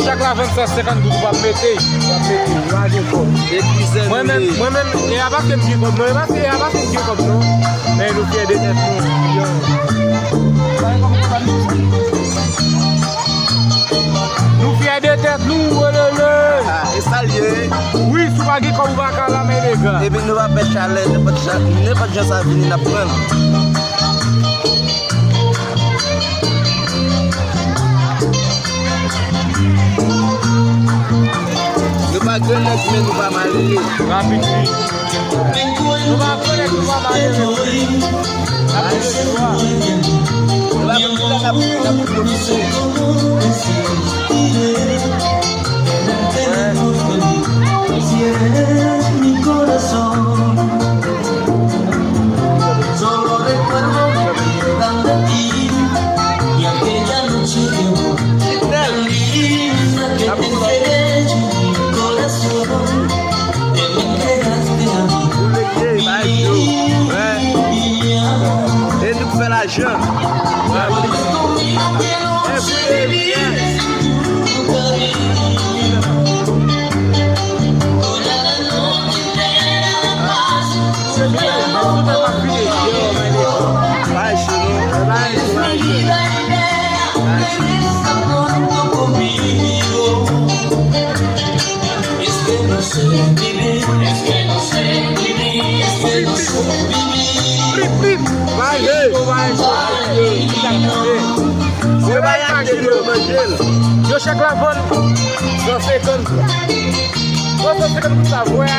Chaque la 25 vous va péter. Moi-même, il n'y a pas de pied comme nous. Il n'y a pas de pied comme nous. Mais nous faisons des têtes. Nous faisons des têtes, nous. Et ça lié. Oui, si vous avez comme vous va la main, les gars. Et puis nous va faire chalet, pas de gens à venir à prendre. Nous va gagner, mais nous va marier. Rapidement. Nous va gagner, nous va marier. Mi corazón, solo recuerdo que tan de ti y aquella noche de amor tan linda que te entregué mi corazón, te me entregaste a mí. Et nous fait la jeune. Conmigo quiero vivir tu cariño. Yo chaque la bonne dans 50 pour ça, vous voyez,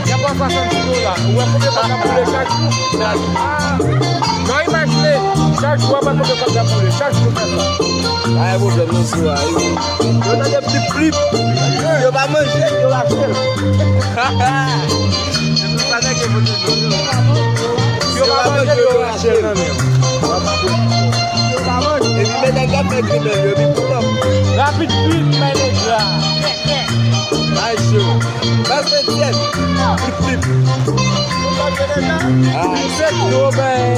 il n'y a pas 60 kilos là. Ou est-ce que vous pouvez chaque jour? Non, imaginez, chaque jour, vous pouvez pas pouler, chaque jour, Ah, vous avez mis ça. Vous avez des petits flips. Vous va manger, vous va faire. Je savais que vous et puis mettez un café avec le bipouton. Rapide, vite, mais les gars. Ah, chaud. Pas de tienne. Flip, flip. Ah, c'est tout, ben.